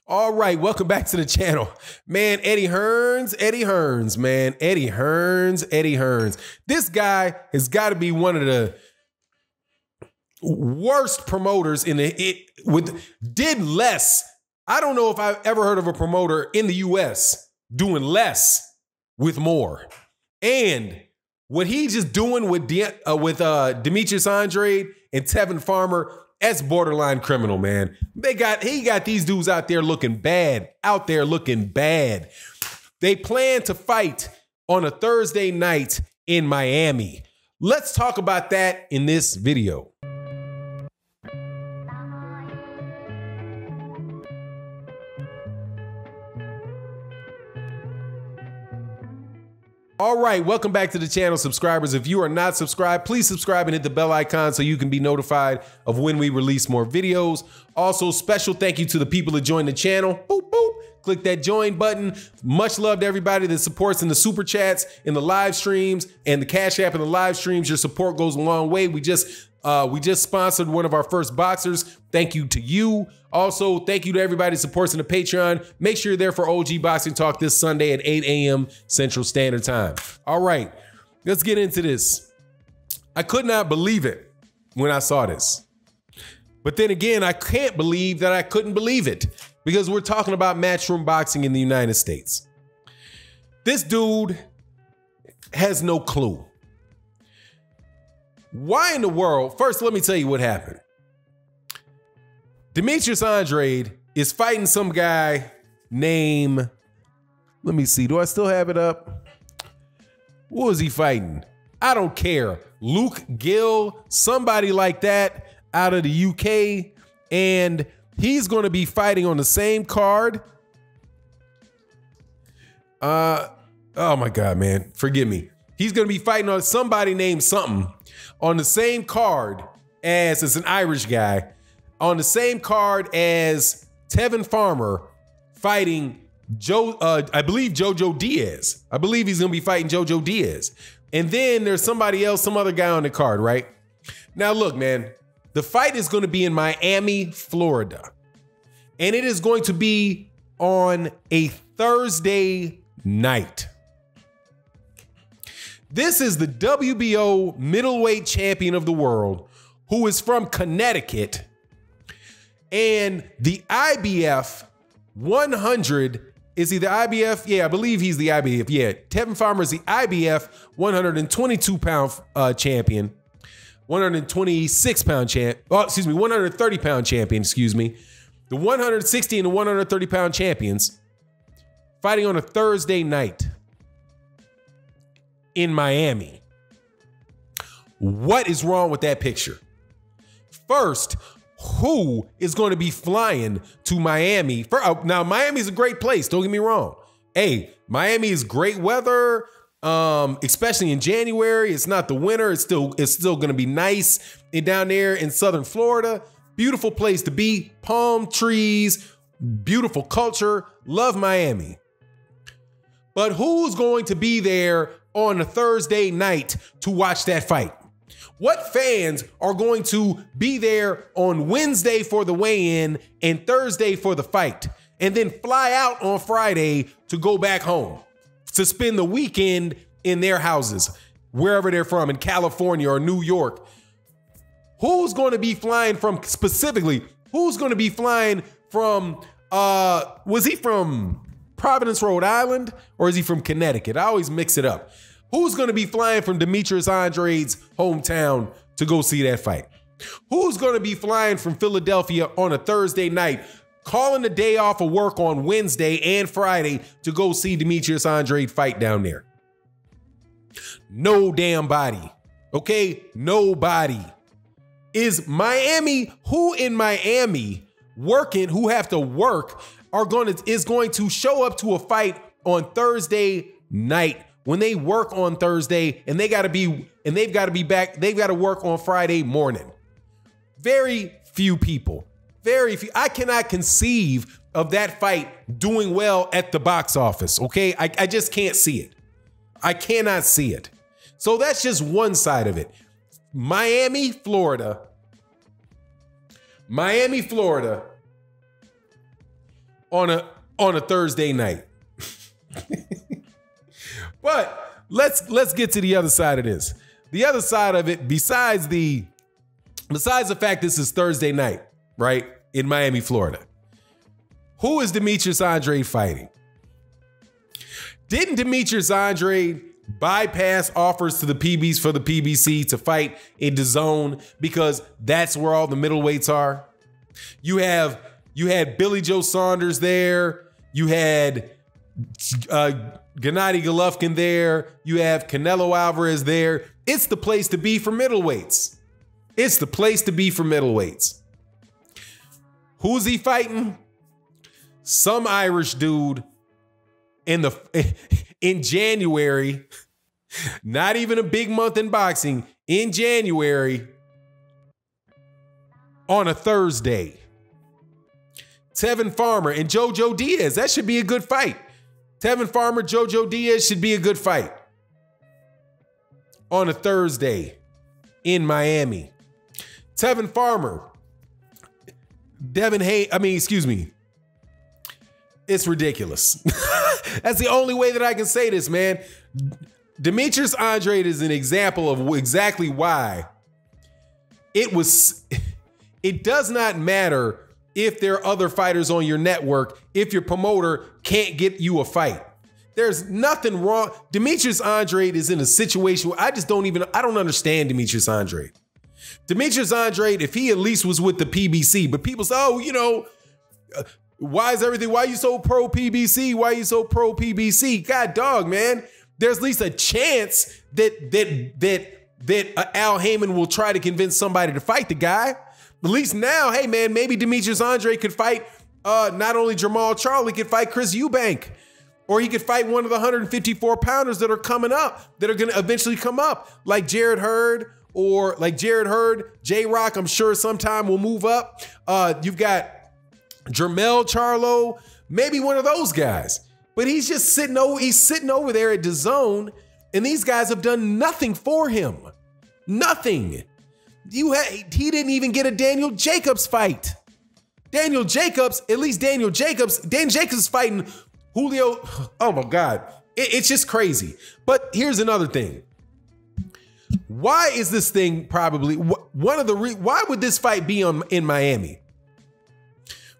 All right, welcome back to the channel. Man, Eddie Hearns, man. Eddie Hearns. This guy has got to be one of the worst promoters did less. I don't know if I've ever heard of a promoter in the US doing less with more. And what he's just doing with Demetrius Andrade and Tevin Farmer, that's borderline criminal, man. He got these dudes out there looking bad. They plan to fight on a Thursday night in Miami. Let's talk about that in this video. All right, welcome back to the channel, subscribers. If you are not subscribed, please subscribe and hit the bell icon so you can be notified of when we release more videos. Also, special thank you to the people that joined the channel. Boop, boop. Click that join button. Much love to everybody that supports in the super chats, in the live streams, and the Cash App in the live streams. Your support goes a long way. We just sponsored one of our first boxers. Thank you to you. Also, thank you to everybody that supports in the Patreon. Make sure you're there for OG Boxing Talk this Sunday at 8 a.m. Central Standard Time. All right, let's get into this. I could not believe it when I saw this. But then again, I can't believe that I couldn't believe it because we're talking about matchroom boxing in the United States. This dude has no clue. Why in the world? First, let me tell you what happened. Demetrius Andrade is fighting some guy named, let me see, do I still have it up? What was he fighting? I don't care. Luke Gill, somebody like that out of the UK. And he's going to be fighting on the same card. Oh my God, man. Forgive me. He's going to be fighting on somebody named something on the same card as, it's an Irish guy, on the same card as Tevin Farmer fighting I believe Jojo Diaz. I believe he's going to be fighting Jojo Diaz. And then there's somebody else, some other guy on the card, right? Now look, man, the fight is going to be in Miami, Florida. And it is going to be on a Thursday night. This is the WBO middleweight champion of the world who is from Connecticut. And the IBF 100, is he the IBF? Yeah, I believe he's the IBF. Yeah, Tevin Farmer is the IBF 122-pound champion, 126-pound champ. Oh, excuse me, 130-pound champion. Excuse me, the 160 and the 130-pound champions fighting on a Thursday night in Miami. What is wrong with that picture? First, who is going to be flying to Miami? Now, Miami's a great place. Don't get me wrong. Hey, Miami is great weather, especially in January. It's not the winter. It's still going to be nice down there in Southern Florida. Beautiful place to be. Palm trees, beautiful culture. Love Miami. But who's going to be there on a Thursday night to watch that fight? What fans are going to be there on Wednesday for the weigh-in and Thursday for the fight, and then fly out on Friday to go back home to spend the weekend in their houses, wherever they're from, in California or New York? Who's going to be flying from, specifically, who's going to be flying from, was he from Providence, Rhode Island, or is he from Connecticut? I always mix it up. Who's going to be flying from Demetrius Andrade's hometown to go see that fight? Who's going to be flying from Philadelphia on a Thursday night, calling the day off of work on Wednesday and Friday to go see Demetrius Andrade fight down there? No damn body. Okay? Nobody. Is Miami, who in Miami working, who have to work, is going to show up to a fight on Thursday night when they work on Thursday and they've got to work on Friday morning? Very few people. Very few. I cannot conceive of that fight doing well at the box office, okay? I just can't see it. I cannot see it. So that's just one side of it. Miami, Florida. on a Thursday night. But let's get to the other side of this. The other side of it, besides the fact this is Thursday night, right, in Miami, Florida, who is Demetrius Andrade fighting? Didn't Demetrius Andrade bypass offers to the PBs for the PBC to fight in the zone because that's where all the middleweights are? You had Billy Joe Saunders there. You had Gennady Golovkin there. You have Canelo Alvarez there. It's the place to be for middleweights. It's the place to be for middleweights. Who's he fighting? Some Irish dude in January, not even a big month in boxing, in January on a Thursday. Tevin Farmer and Jojo Diaz. That should be a good fight. Tevin Farmer, Jojo Diaz should be a good fight on a Thursday in Miami. Tevin Farmer, it's ridiculous. That's the only way that I can say this, man. Demetrius Andrade is an example of exactly why it does not matter if there are other fighters on your network, if your promoter can't get you a fight. There's nothing wrong. Demetrius Andrade is in a situation where I don't understand Demetrius Andrade. Demetrius Andrade, if he at least was with the PBC, but people say, oh, why are you so pro PBC? Why are you so pro PBC? God dog, man. There's at least a chance that Al Heyman will try to convince somebody to fight the guy. At least now, hey man, maybe Demetrius Andrade could fight not only Jamal Charles, he could fight Chris Eubank. Or he could fight one of the 154 pounders that are coming up, that are gonna eventually come up, like Jared Hurd, J-Rock, I'm sure sometime will move up. You've got Jermell Charlo, maybe one of those guys. But he's just sitting over there at DAZN, and these guys have done nothing for him. Nothing. He didn't even get a Daniel Jacobs fight. Daniel Jacobs is fighting Julio. Oh my God. It's just crazy. But here's another thing. Why is this thing why would this fight be in Miami?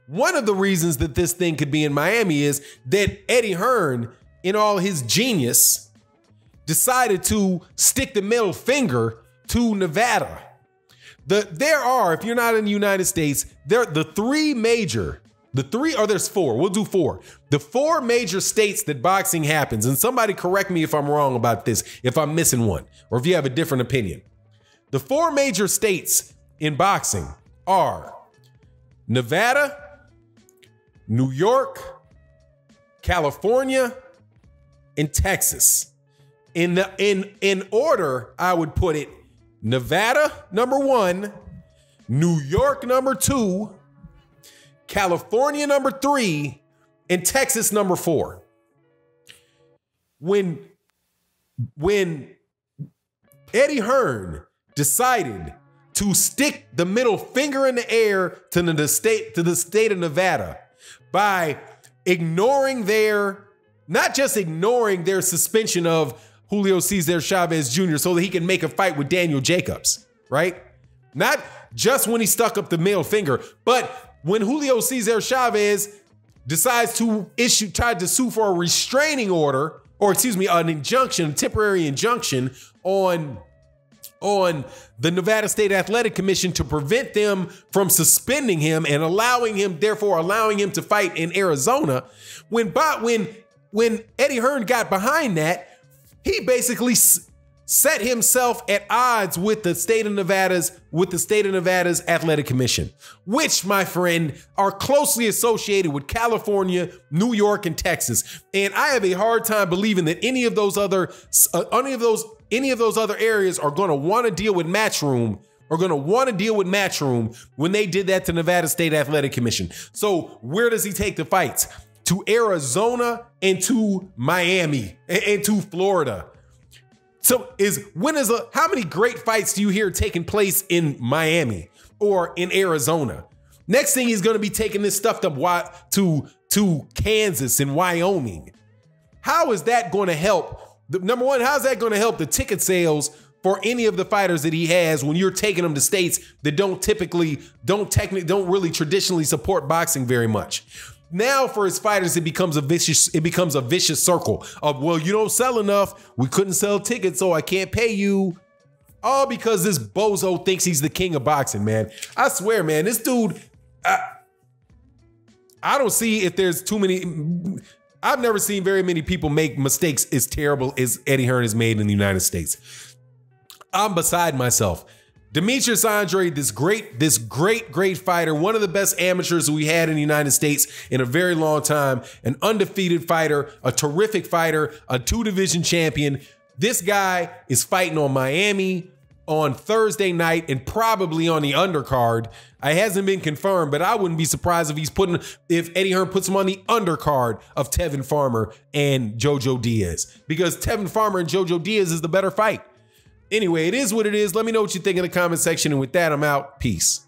One of the reasons that this thing could be in Miami is that Eddie Hearn, in all his genius, decided to stick the middle finger to Nevada. If you're not in the United States, there's four. We'll do four. The four major states that boxing happens, and somebody correct me if I'm wrong about this, if I'm missing one, or if you have a different opinion. The four major states in boxing are Nevada, New York, California, and Texas. In order, I would put it: Nevada, number 1, New York, number 2, California, number 3, and Texas, number 4. When Eddie Hearn decided to stick the middle finger in the air to the state of Nevada by not just ignoring their suspension of Julio Cesar Chavez Jr. so that he can make a fight with Daniel Jacobs, right? Not just when he stuck up the middle finger, but when Julio Cesar Chavez decides to tried to sue for a restraining order, an injunction, a temporary injunction on the Nevada State Athletic Commission to prevent them from suspending him and allowing him to fight in Arizona. When Eddie Hearn got behind that, he basically set himself at odds with the state of Nevada's Athletic Commission, which, my friend, are closely associated with California, New York, and Texas. And I have a hard time believing that any of those other areas are going to want to deal with Matchroom when they did that to Nevada State Athletic Commission. So where does he take the fights? To Arizona and to Miami and to Florida. So how many great fights do you hear taking place in Miami or in Arizona? Next thing, he's going to be taking this stuff to Kansas and Wyoming. How is that going to help? Number one, how's that going to help the ticket sales for any of the fighters that he has when you're taking them to states that don't really traditionally support boxing very much? Now for his fighters, it becomes a vicious circle of, well, you don't sell enough. We couldn't sell tickets, so I can't pay you. All because this bozo thinks he's the king of boxing, man. I swear, man, this dude, I don't see if there's too many. I've never seen very many people make mistakes as terrible as Eddie Hearn has made in the United States. I'm beside myself. Demetrius Andrade, this great fighter, one of the best amateurs we had in the United States in a very long time, an undefeated fighter, a terrific fighter, a 2-division champion. This guy is fighting on Miami on Thursday night and probably on the undercard. It hasn't been confirmed, but I wouldn't be surprised if Eddie Hearn puts him on the undercard of Tevin Farmer and Jojo Diaz, because Tevin Farmer and Jojo Diaz is the better fight. Anyway, it is what it is. Let me know what you think in the comment section. And with that, I'm out. Peace.